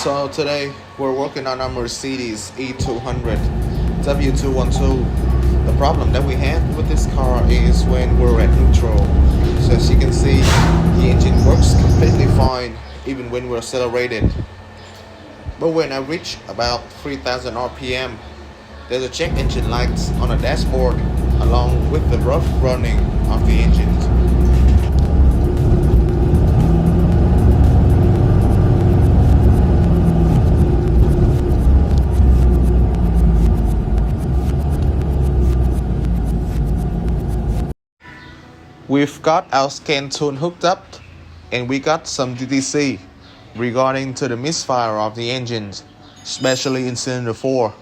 So today we're working on our Mercedes E200 W212. The problem that we have with this car is when we're at neutral. So as you can see, the engine works completely fine even when we're accelerated. But when I reach about 3000 RPM, there's a check engine lights on the dashboard along with the rough running of the engine. We've got our scan tool hooked up and we got some DTC regarding to the misfire of the engines, especially in cylinder 4.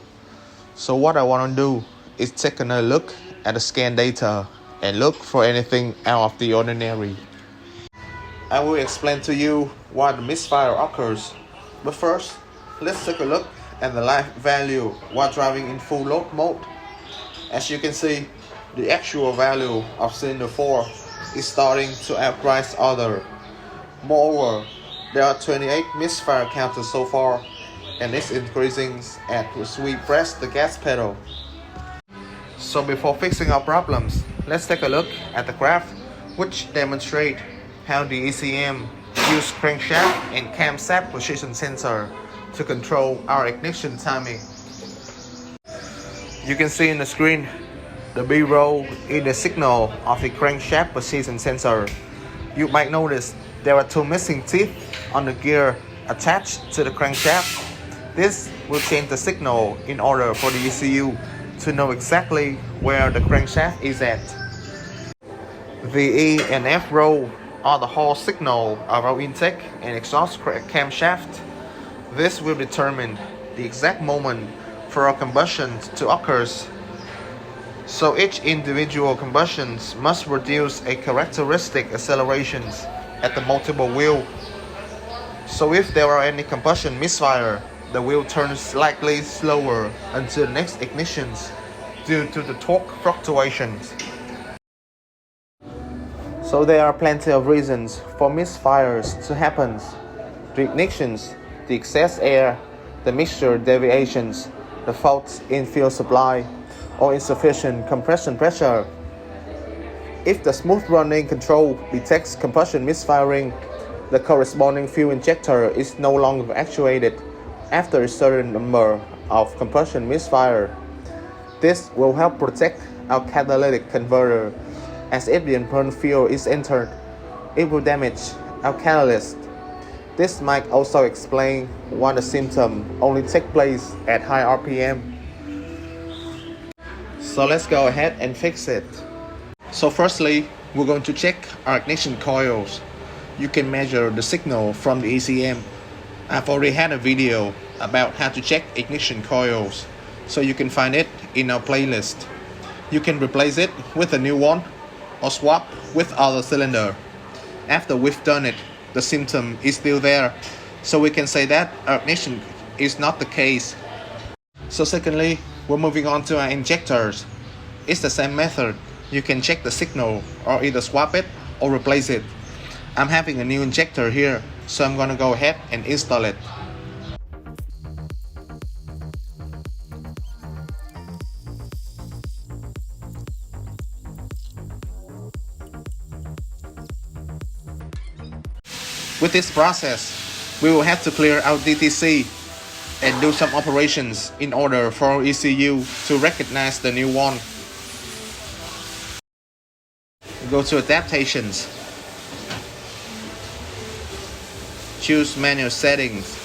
So what I want to do is take another look at the scan data and look for anything out of the ordinary. I will explain to you why the misfire occurs, but first let's take a look at the live value while driving in full load mode. As you can see, the actual value of cylinder 4 is starting to outprice other. Moreover, there are 28 misfire counters so far, and it's increasing as we press the gas pedal. So before fixing our problems, let's take a look at the graph which demonstrate how the ECM use crankshaft and camshaft position sensor to control our ignition timing. You can see in the screen the B-roll is the signal of the crankshaft position sensor. You might notice there are two missing teeth on the gear attached to the crankshaft. This will change the signal in order for the ECU to know exactly where the crankshaft is at. The E and F roll are the Hall signal of our intake and exhaust camshaft. This will determine the exact moment for our combustion to occur. So each individual combustion must produce a characteristic accelerations at the multiple wheel. So if there are any combustion misfire, the wheel turns slightly slower until the next ignitions due to the torque fluctuations. So there are plenty of reasons for misfires to happen. The ignitions, the excess air, the mixture deviations, the faults in fuel supply, or insufficient compression pressure. If the smooth running control detects combustion misfiring, the corresponding fuel injector is no longer actuated after a certain number of combustion misfire. This will help protect our catalytic converter, as if the unburned fuel is entered, it will damage our catalyst. This might also explain why the symptom only take place at high RPM. So let's go ahead and fix it. So firstly, we're going to check our ignition coils. You can measure the signal from the ECM. I've already had a video about how to check ignition coils, so you can find it in our playlist. You can replace it with a new one or swap with other cylinder. After we've done it, the symptom is still there, so we can say that our ignition is not the case. So secondly, we're moving on to our injectors. It's the same method. You can check the signal or either swap it or replace it. I'm having a new injector here, so I'm gonna go ahead and install it. With this process, we will have to clear out DTC and do some operations in order for our ECU to recognize the new one. Go to adaptations, choose manual settings,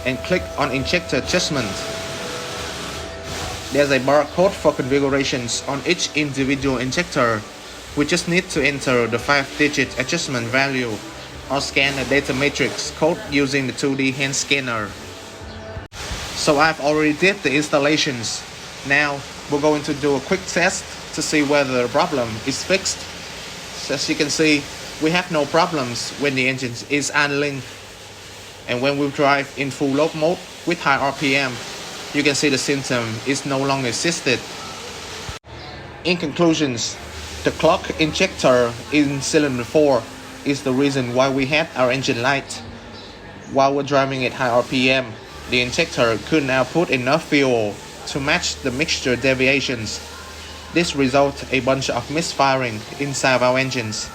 and click on injector adjustment. There's a barcode for configurations on each individual injector. We just need to enter the 5-digit adjustment value or scan the data matrix code using the 2D hand scanner. So I've already did the installations. Now we're going to do a quick test to see whether the problem is fixed. So as you can see, we have no problems when the engine is idling. And when we drive in full load mode with high RPM, you can see the symptom is no longer existed. In conclusions, the clock injector in cylinder 4 is the reason why we had our engine light. While we're driving at high RPM, the injector couldn't output enough fuel to match the mixture deviations. This resulted a bunch of misfiring inside our engines.